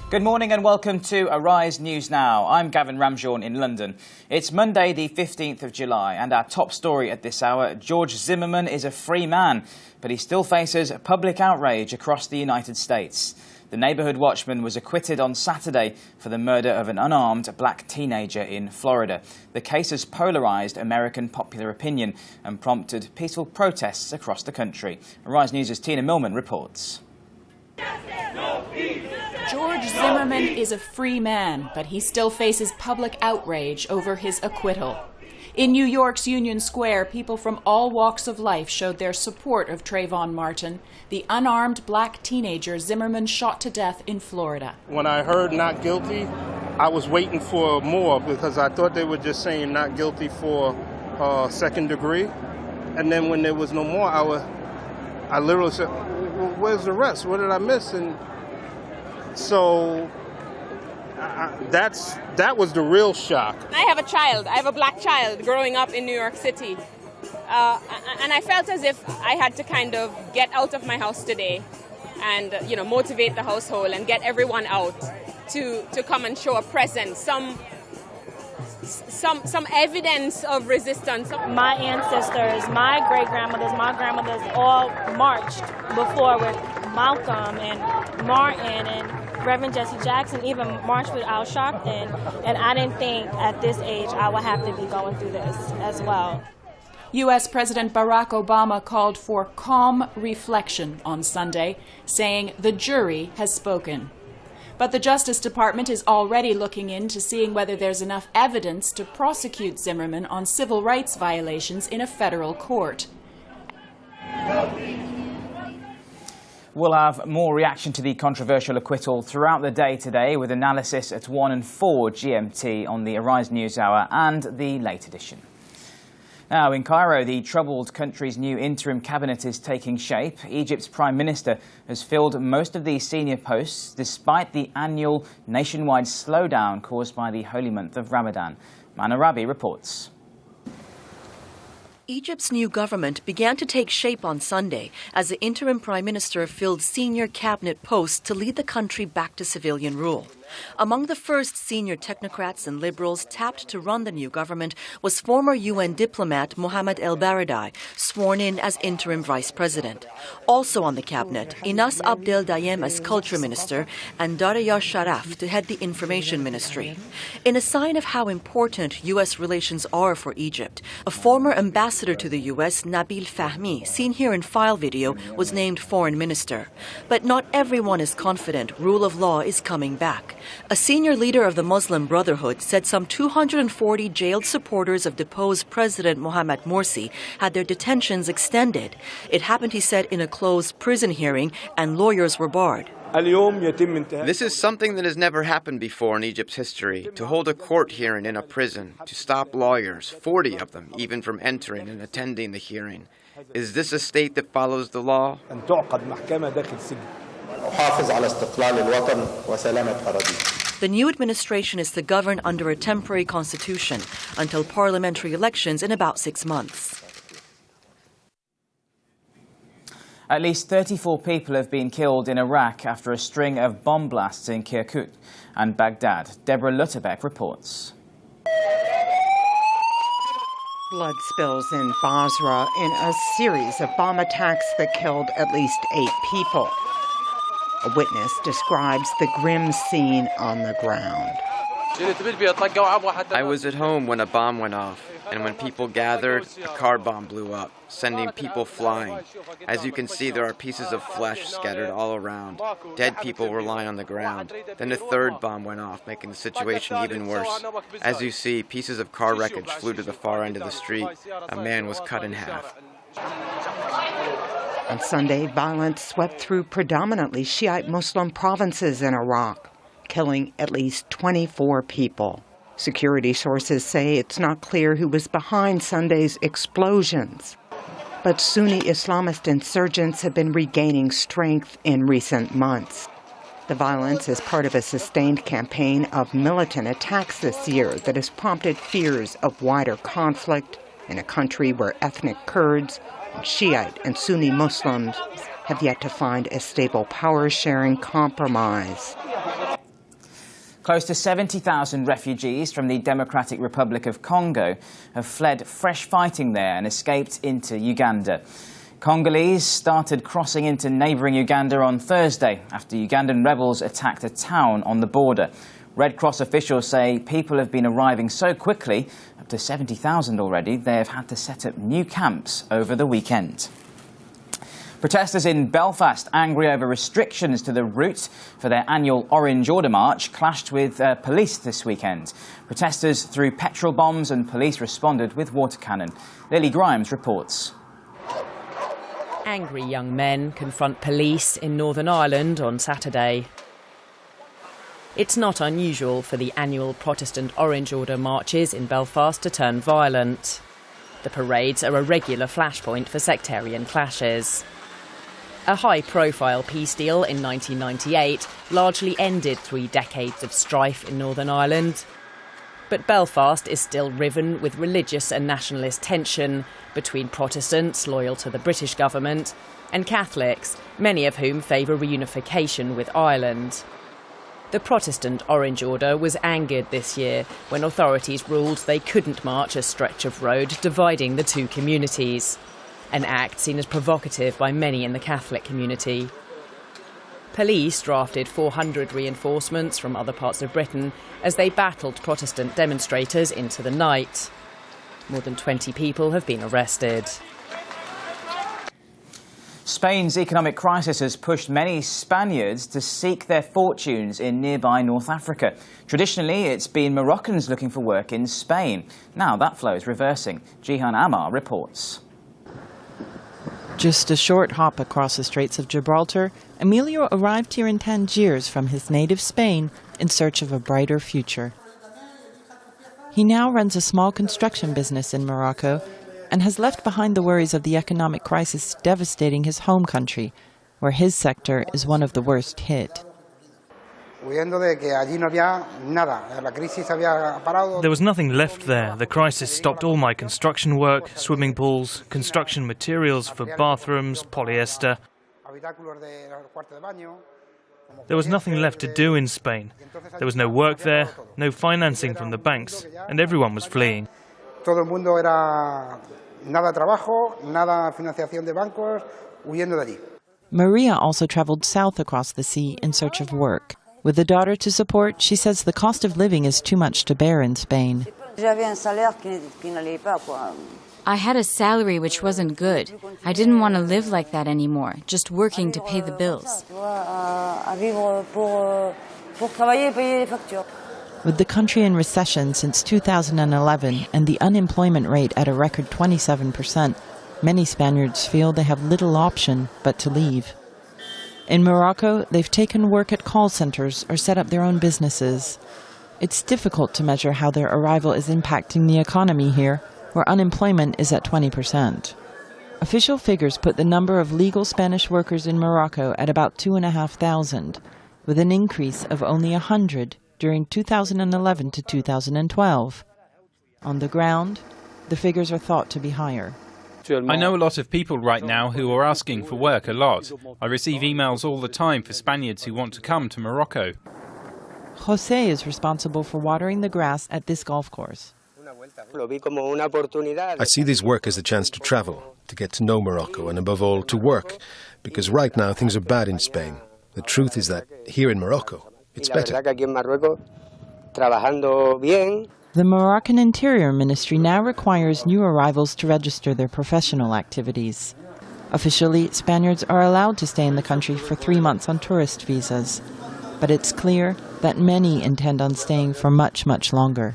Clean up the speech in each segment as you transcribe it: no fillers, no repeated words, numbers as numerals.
Good morning and welcome to Arise News Now. I'm Gavin Ramjohn in London. It's Monday the 15th of July and our top story at this hour, George Zimmerman is a free man, but he still faces public outrage across the United States. The neighborhood watchman was acquitted on Saturday for the murder of an unarmed black teenager in Florida. The case has polarized American popular opinion and prompted peaceful protests across the country. Arise News' Tina Millman reports. George Zimmerman is a free man, but he still faces public outrage over his acquittal. In New York's Union Square, people from all walks of life showed their support of Trayvon Martin, the unarmed black teenager Zimmerman shot to death in Florida. When I heard not guilty, I was waiting for more because I thought they were just saying not guilty for second degree. And then when there was no more, I literally said, well, where's the rest? What did I miss? And so that was the real shock. I have a child. I have a black child growing up in New York City. And I felt as if I had to kind of get out of my house today and, motivate the household and get everyone out to come and show a presence, some evidence of resistance. My ancestors, my great-grandmothers, my grandmothers all marched before with Malcolm and Martin and Reverend Jesse Jackson, even marched with Al Sharpton. And I didn't think at this age I would have to be going through this as well. U.S. President Barack Obama called for calm reflection on Sunday, saying the jury has spoken. But the Justice Department is already looking into seeing whether there's enough evidence to prosecute Zimmerman on civil rights violations in a federal court. We'll have more reaction to the controversial acquittal throughout the day today with analysis at 1 and 4 GMT on the Arise News Hour and the late edition. Now, in Cairo, the troubled country's new interim cabinet is taking shape. Egypt's Prime Minister has filled most of these senior posts despite the annual nationwide slowdown caused by the holy month of Ramadan. Mana Rabi reports. Egypt's new government began to take shape on Sunday as the interim prime minister filled senior cabinet posts to lead the country back to civilian rule. Among the first senior technocrats and liberals tapped to run the new government was former UN diplomat Mohammed El Baradei, sworn in as interim vice president. Also on the cabinet, Inas Abdel Dayem as culture minister and Daria Sharaf to head the information ministry. In a sign of how important U.S. relations are for Egypt, a former ambassador to the U.S., Nabil Fahmy, seen here in file video, was named foreign minister. But not everyone is confident rule of law is coming back. A senior leader of the Muslim Brotherhood said some 240 jailed supporters of deposed President Mohamed Morsi had their detentions extended. It happened, he said, in a closed prison hearing, and lawyers were barred. This is something that has never happened before in Egypt's history, to hold a court hearing in a prison, to stop lawyers, 40 of them, even from entering and attending the hearing. Is this a state that follows the law? The new administration is to govern under a temporary constitution until parliamentary elections in about 6 months. At least 34 people have been killed in Iraq after a string of bomb blasts in Kirkuk and Baghdad. Deborah Lutterbeck reports. Blood spills in Basra in a series of bomb attacks that killed at least 8 people. A witness describes the grim scene on the ground. I was at home when a bomb went off, and when people gathered, a car bomb blew up, sending people flying. As you can see, there are pieces of flesh scattered all around. Dead people were lying on the ground. Then a third bomb went off, making the situation even worse. As you see, pieces of car wreckage flew to the far end of the street. A man was cut in half. On Sunday, violence swept through predominantly Shiite Muslim provinces in Iraq, killing at least 24 people. Security sources say it's not clear who was behind Sunday's explosions. But Sunni Islamist insurgents have been regaining strength in recent months. The violence is part of a sustained campaign of militant attacks this year that has prompted fears of wider conflict in a country where ethnic Kurds, Shiite and Sunni Muslims have yet to find a stable power-sharing compromise. Close to 70,000 refugees from the Democratic Republic of Congo have fled fresh fighting there and escaped into Uganda. Congolese started crossing into neighbouring Uganda on Thursday after Ugandan rebels attacked a town on the border. Red Cross officials say people have been arriving so quickly, up to 70,000 already, they have had to set up new camps over the weekend. Protesters in Belfast, angry over restrictions to the route for their annual Orange Order March, clashed with police this weekend. Protesters threw petrol bombs and police responded with water cannon. Lily Grimes reports. Angry young men confront police in Northern Ireland on Saturday. It's not unusual for the annual Protestant Orange Order marches in Belfast to turn violent. The parades are a regular flashpoint for sectarian clashes. A high-profile peace deal in 1998 largely ended 3 decades of strife in Northern Ireland. But Belfast is still riven with religious and nationalist tension between Protestants loyal to the British government and Catholics, many of whom favour reunification with Ireland. The Protestant Orange Order was angered this year when authorities ruled they couldn't march a stretch of road dividing the two communities, an act seen as provocative by many in the Catholic community. Police drafted 400 reinforcements from other parts of Britain as they battled Protestant demonstrators into the night. More than 20 people have been arrested. Spain's economic crisis has pushed many Spaniards to seek their fortunes in nearby North Africa. Traditionally, it's been Moroccans looking for work in Spain. Now that flow is reversing. Jihan Amar reports. Just a short hop across the Straits of Gibraltar, Emilio arrived here in Tangiers from his native Spain in search of a brighter future. He now runs a small construction business in Morocco and has left behind the worries of the economic crisis devastating his home country, where his sector is one of the worst hit. There was nothing left there. The crisis stopped all my construction work, swimming pools, construction materials for bathrooms, polyester. There was nothing left to do in Spain. There was no work there, no financing from the banks, and everyone was fleeing. Maria also traveled south across the sea in search of work. With a daughter to support, she says the cost of living is too much to bear in Spain. I had a salary which wasn't good. I didn't want to live like that anymore, just working to pay the bills. With the country in recession since 2011 and the unemployment rate at a record 27%, many Spaniards feel they have little option but to leave. In Morocco, they've taken work at call centers or set up their own businesses. It's difficult to measure how their arrival is impacting the economy here, where unemployment is at 20%. Official figures put the number of legal Spanish workers in Morocco at about 2,500, with an increase of only 100 during 2011 to 2012. On the ground, the figures are thought to be higher. I know a lot of people right now who are asking for work a lot. I receive emails all the time for Spaniards who want to come to Morocco. José is responsible for watering the grass at this golf course. I see this work as a chance to travel, to get to know Morocco, and above all, to work, because right now things are bad in Spain. The truth is that here in Morocco, it's better. The Moroccan Interior Ministry now requires new arrivals to register their professional activities. Officially, Spaniards are allowed to stay in the country for 3 months on tourist visas. But it's clear that many intend on staying for much, much longer.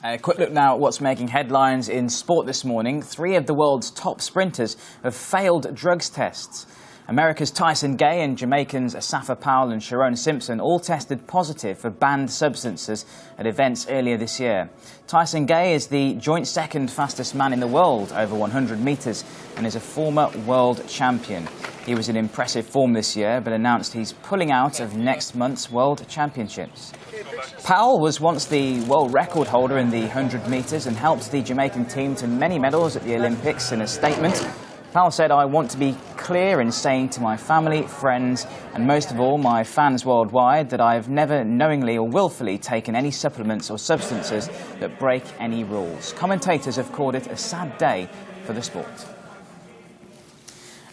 A quick look now at what's making headlines in sport this morning. 3 of the world's top sprinters have failed drugs tests. America's Tyson Gay and Jamaicans Asafa Powell and Sharon Simpson all tested positive for banned substances at events earlier this year. Tyson Gay is the joint second fastest man in the world over 100 metres and is a former world champion. He was in impressive form this year but announced he's pulling out of next month's World Championships. Powell was once the world record holder in the 100 metres and helped the Jamaican team to many medals at the Olympics. In a statement, Powell said, "I want to be clear in saying to my family, friends, and most of all my fans worldwide that I have never knowingly or willfully taken any supplements or substances that break any rules. Commentators have called it a sad day for the sport.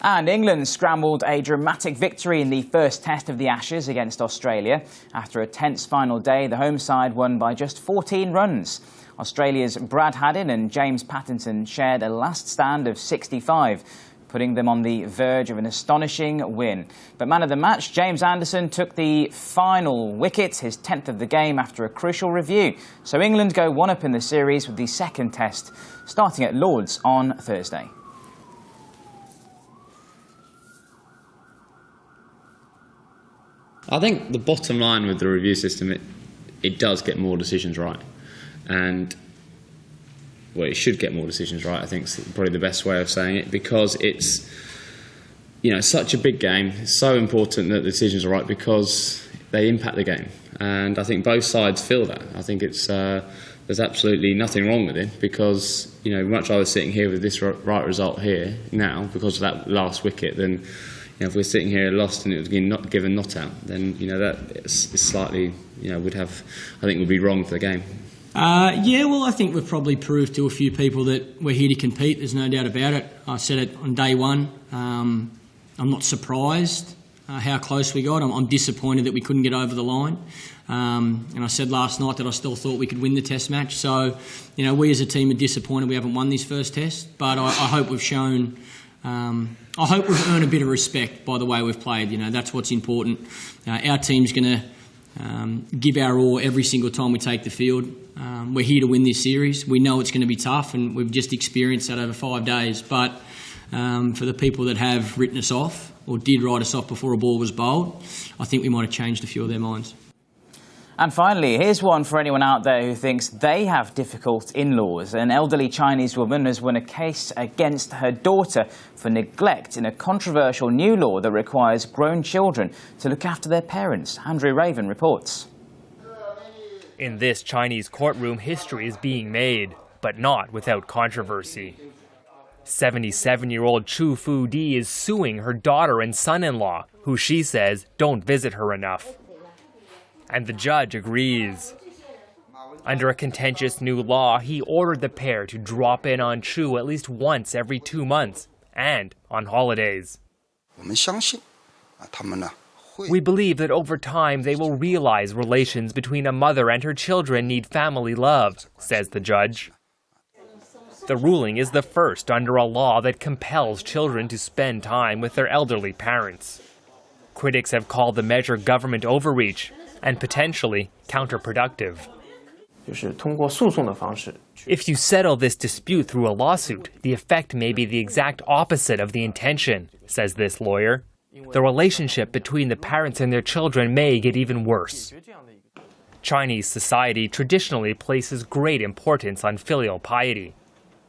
And England scrambled a dramatic victory in the first test of the Ashes against Australia. After a tense final day, the home side won by just 14 runs. Australia's Brad Haddin and James Pattinson shared a last stand of 65, putting them on the verge of an astonishing win. But man of the match, James Anderson, took the final wicket, his 10th of the game, after a crucial review. So England go one up in the series with the second test, starting at Lord's on Thursday. I think the bottom line with the review system, it does get more decisions right. And, well, it should get more decisions right, I think is probably the best way of saying it, because it's, such a big game. It's so important that the decisions are right because they impact the game. And I think both sides feel that. I think it's there's absolutely nothing wrong with it because, much rather sitting here with this right result here now because of that last wicket than, if we're sitting here lost and it was given not out, then that is slightly would be wrong for the game. I think we've probably proved to a few people that we're here to compete. There's no doubt about it. I said it on day one. I'm not surprised how close we got. I'm disappointed that we couldn't get over the line. And I said last night that I still thought we could win the test match. So, we as a team are disappointed we haven't won this first test. But I hope we've shown. I hope we've earned a bit of respect by the way we've played. That's what's important. Our team's going to give our all every single time we take the field. We're here to win this series. We know it's going to be tough, and we've just experienced that over 5 days. But for the people that have written us off or did write us off before a ball was bowled, I think we might have changed a few of their minds. And finally, here's one for anyone out there who thinks they have difficult in-laws. An elderly Chinese woman has won a case against her daughter for neglect in a controversial new law that requires grown children to look after their parents. Andrew Raven reports. In this Chinese courtroom, history is being made, but not without controversy. 77-year-old Chu Fu Di is suing her daughter and son-in-law, who she says don't visit her enough. And the judge agrees. Under a contentious new law, he ordered the pair to drop in on Chu at least once every 2 months, and on holidays. We believe that over time they will realize relations between a mother and her children need family love, says the judge. The ruling is the first under a law that compels children to spend time with their elderly parents. Critics have called the measure government overreach and potentially counterproductive. If you settle this dispute through a lawsuit, the effect may be the exact opposite of the intention, says this lawyer. The relationship between the parents and their children may get even worse. Chinese society traditionally places great importance on filial piety.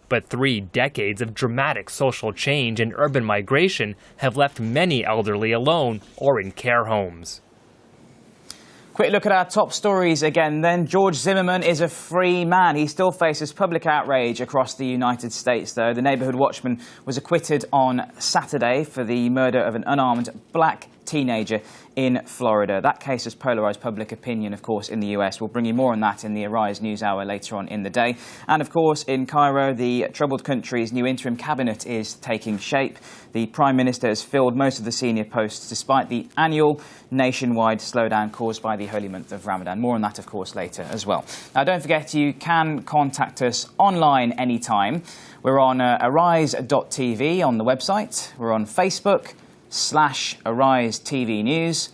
But 3 decades of dramatic social change and urban migration have left many elderly alone or in care homes. Quick look at our top stories again then. George Zimmerman is a free man. He still faces public outrage across the United States, though. The neighborhood watchman was acquitted on Saturday for the murder of an unarmed black teenager in Florida. That case has polarised public opinion, of course, in the US. We'll bring you more on that in the Arise News Hour later on in the day. And, of course, in Cairo, the troubled country's new interim cabinet is taking shape. The Prime Minister has filled most of the senior posts despite the annual nationwide slowdown caused by the holy month of Ramadan. More on that, of course, later as well. Now, don't forget, you can contact us online anytime. We're on arise.tv on the website. We're on Facebook /Arise TV News.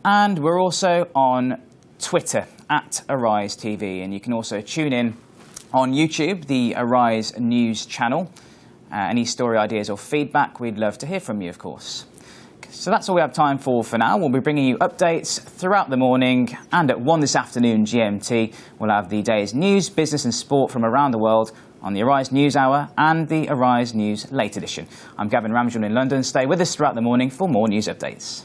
And we're also on Twitter @Arise TV. And you can also tune in on YouTube, the Arise News channel. Any story ideas or feedback, we'd love to hear from you, of course. So that's all we have time for now. We'll be bringing you updates throughout the morning, and at 1 this afternoon GMT, we'll have the day's news, business and sport from around the world on the Arise News Hour and the Arise News Late Edition. I'm Gavin Ramjohn in London. Stay with us throughout the morning for more news updates.